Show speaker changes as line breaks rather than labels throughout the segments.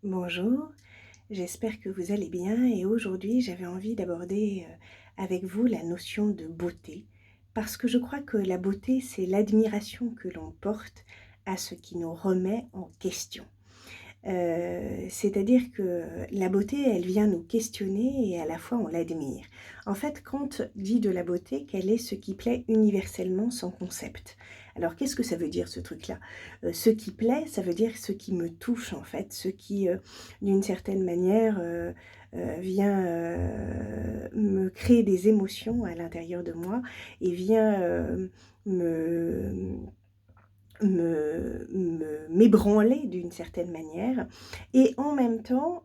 Bonjour, j'espère que vous allez bien et aujourd'hui j'avais envie d'aborder avec vous la notion de beauté parce que je crois que la beauté c'est l'admiration que l'on porte à ce qui nous remet en question. C'est-à-dire que la beauté, elle vient nous questionner et à la fois on l'admire. En fait, Kant dit de la beauté qu'elle est ce qui plaît universellement sans concept. Alors qu'est-ce que ça veut dire ce truc-là? Ce qui plaît, ça veut dire ce qui me touche en fait, ce qui d'une certaine manière vient me créer des émotions à l'intérieur de moi et vient me m'ébranler d'une certaine manière et en même temps,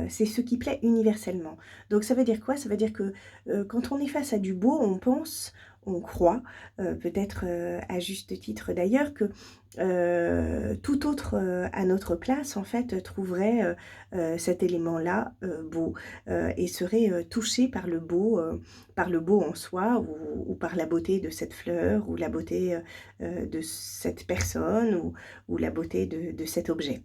c'est ce qui plaît universellement. Donc ça veut dire quoi? Ça veut dire que, quand on est face à du beau, on pense, on croit, peut-être, à juste titre d'ailleurs que, tout autre, à notre place en fait, trouverait, cet élément-là, beau, et serait, touché par le beau en soi ou par la beauté de cette fleur ou la beauté, de cette personne ou la beauté de cet objet.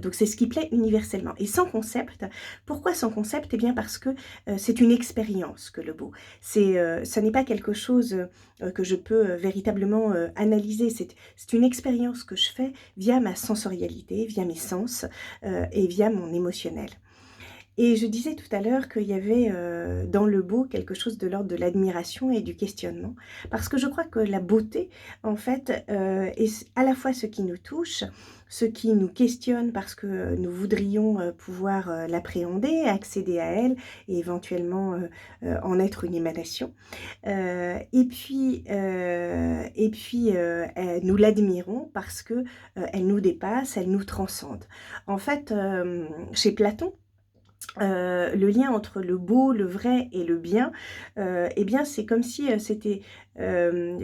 Donc c'est ce qui plaît universellement et sans concept. Pourquoi sans concept? Eh bien parce que, c'est une expérience que le beau. Ça n'est pas quelque chose, que je peux, véritablement, analyser. C'est une expérience que je fais via ma sensorialité, via mes sens, et via mon émotionnel. Et je disais tout à l'heure qu'il y avait, dans le beau quelque chose de l'ordre de l'admiration et du questionnement. Parce que je crois que la beauté, en fait, est à la fois ce qui nous touche, ce qui nous questionne parce que nous voudrions, pouvoir, l'appréhender, accéder à elle et éventuellement, en être une émanation. Nous l'admirons parce que, elle nous dépasse, elle nous transcende. En fait, chez Platon, le lien entre le beau, le vrai et le bien, eh bien, c'est comme si, c'était,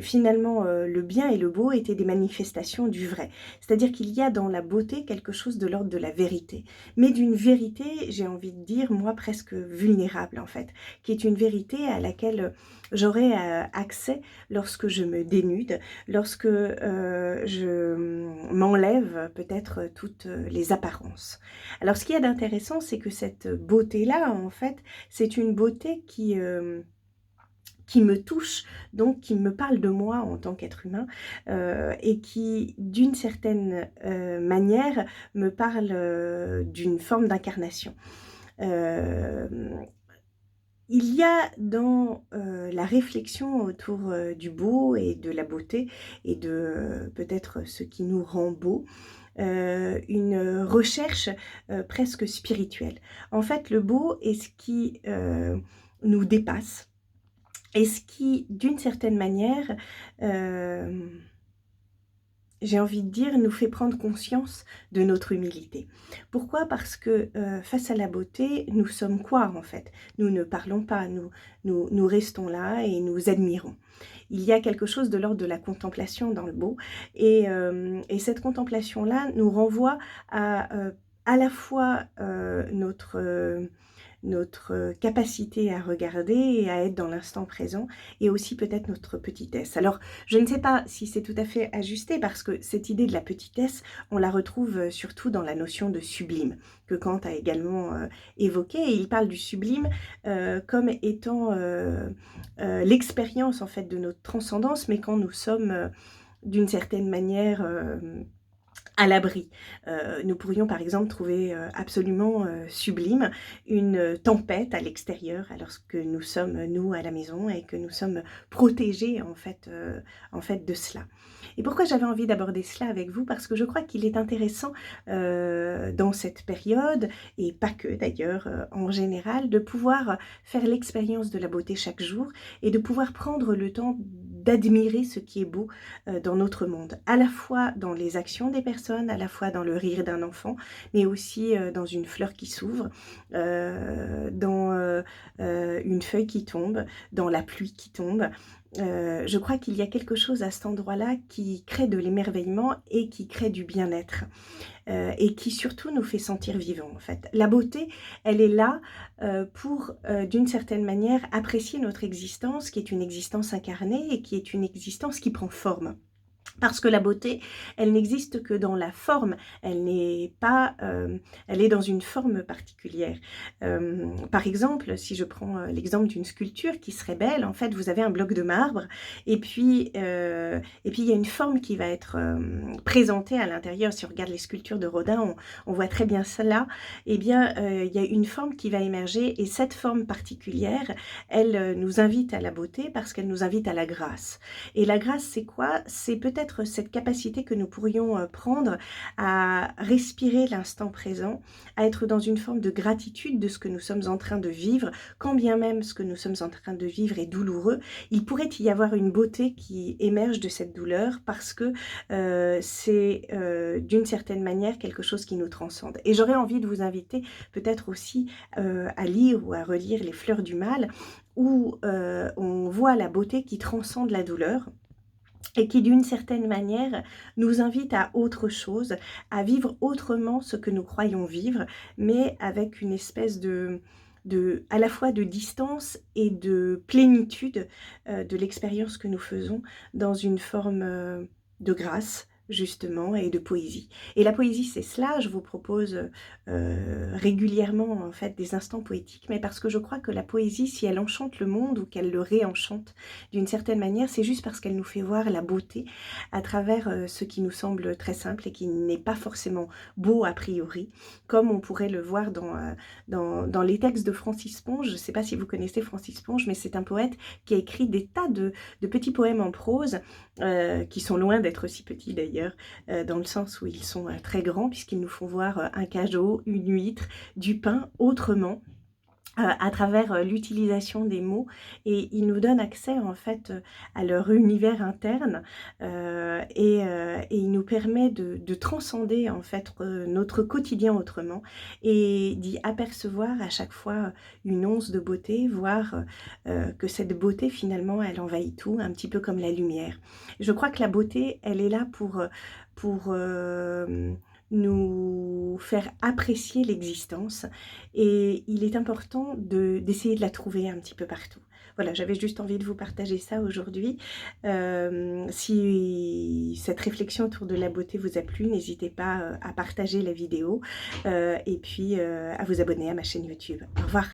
finalement, le bien et le beau étaient des manifestations du vrai. C'est-à-dire qu'il y a dans la beauté quelque chose de l'ordre de la vérité, mais d'une vérité, j'ai envie de dire, moi, presque vulnérable, en fait, qui est une vérité à laquelle, j'aurai, accès lorsque je me dénude, lorsque, je, m'enlève peut-être toutes, les apparences. Alors ce qu'il y a d'intéressant, c'est que cette beauté-là, en fait, c'est une beauté qui me touche, donc qui me parle de moi en tant qu'être humain, et qui, d'une certaine, manière, me parle, d'une forme d'incarnation. Hem, il y a dans, la réflexion autour, du beau et de la beauté et de, peut-être ce qui nous rend beau, une recherche, presque spirituelle. En fait, le beau est ce qui, nous dépasse et ce qui, d'une certaine manière, hem, j'ai envie de dire, nous fait prendre conscience de notre humilité. Pourquoi? Parce que, face à la beauté, nous sommes quoi, en fait? Nous ne parlons pas, nous restons là et nous admirons. Il y a quelque chose de l'ordre de la contemplation dans le beau et cette contemplation-là nous renvoie à la fois, notre capacité à regarder et à être dans l'instant présent et aussi peut-être notre petitesse. Alors, je ne sais pas si c'est tout à fait ajusté parce que cette idée de la petitesse, on la retrouve, surtout dans la notion de sublime que Kant a également, évoquée et il parle du sublime, comme étant, l'expérience en fait de notre transcendance, mais quand nous sommes, d'une certaine manière, à l'abri. Nous pourrions par exemple trouver, absolument, sublime une tempête à l'extérieur, alors que nous sommes, nous, à la maison et que nous sommes protégés en fait de cela. Et pourquoi j'avais envie d'aborder cela avec vous? Parce que je crois qu'il est intéressant, dans cette période et pas que d'ailleurs, en général, de pouvoir faire l'expérience de la beauté chaque jour et de pouvoir prendre le temps d'admirer ce qui est beau, dans notre monde. À la fois dans les actions des personnes, à la fois dans le rire d'un enfant, mais aussi, dans une fleur qui s'ouvre, dans, une feuille qui tombe, dans la pluie qui tombe. Je crois qu'il y a quelque chose à cet endroit-là qui crée de l'émerveillement et qui crée du bien-être, et qui surtout nous fait sentir vivants, en fait. La beauté, elle est là, pour, d'une certaine manière, apprécier notre existence, qui est une existence incarnée et qui est une existence qui prend forme. Parce que la beauté, elle n'existe que dans la forme, elle n'est pas, elle est dans une forme particulière. Par exemple, si je prends, l'exemple d'une sculpture qui serait belle, en fait, vous avez un bloc de marbre et puis il y a une forme qui va être, présentée à l'intérieur. Si on regarde les sculptures de Rodin, on voit très bien cela. Eh bien, il y a une forme qui va émerger et cette forme particulière, elle, nous invite à la beauté parce qu'elle nous invite à la grâce. Et la grâce, c'est quoi? C'est peut-être cette capacité que nous pourrions prendre à respirer l'instant présent, à être dans une forme de gratitude de ce que nous sommes en train de vivre, quand bien même ce que nous sommes en train de vivre est douloureux, il pourrait y avoir une beauté qui émerge de cette douleur parce que c'est d'une certaine manière quelque chose qui nous transcende. Et j'aurais envie de vous inviter peut-être aussi à lire ou à relire Les Fleurs du Mal, où on voit la beauté qui transcende la douleur et qui d'une certaine manière nous invite à autre chose, à vivre autrement ce que nous croyons vivre, mais avec une espèce à la fois de distance et de plénitude de l'expérience que nous faisons dans une forme de grâce justement et de poésie. Et la poésie, c'est cela, je vous propose régulièrement en fait des instants poétiques, mais parce que je crois que la poésie, si elle enchante le monde ou qu'elle le réenchante d'une certaine manière, c'est juste parce qu'elle nous fait voir la beauté à travers ce qui nous semble très simple et qui n'est pas forcément beau a priori, comme on pourrait le voir dans les textes de Francis Ponge. Je ne sais pas si vous connaissez Francis Ponge, mais c'est un poète qui a écrit des tas de petits poèmes en prose, qui sont loin d'être si petits d'ailleurs, dans le sens où ils sont très grands, puisqu'ils nous font voir un cajot, une huître, du pain autrement, à travers l'utilisation des mots, et ils nous donnent accès en fait à leur univers interne, et il nous permet de transcender en fait notre quotidien autrement et d'y apercevoir à chaque fois une once de beauté, voir que cette beauté finalement elle envahit tout, un petit peu comme la lumière. Je crois que la beauté elle est là pour nous faire apprécier l'existence, et il est important d'essayer de la trouver un petit peu partout. Voilà, j'avais juste envie de vous partager ça aujourd'hui. Si cette réflexion autour de la beauté vous a plu, n'hésitez pas à partager la vidéo et puis à vous abonner à ma chaîne YouTube. Au revoir.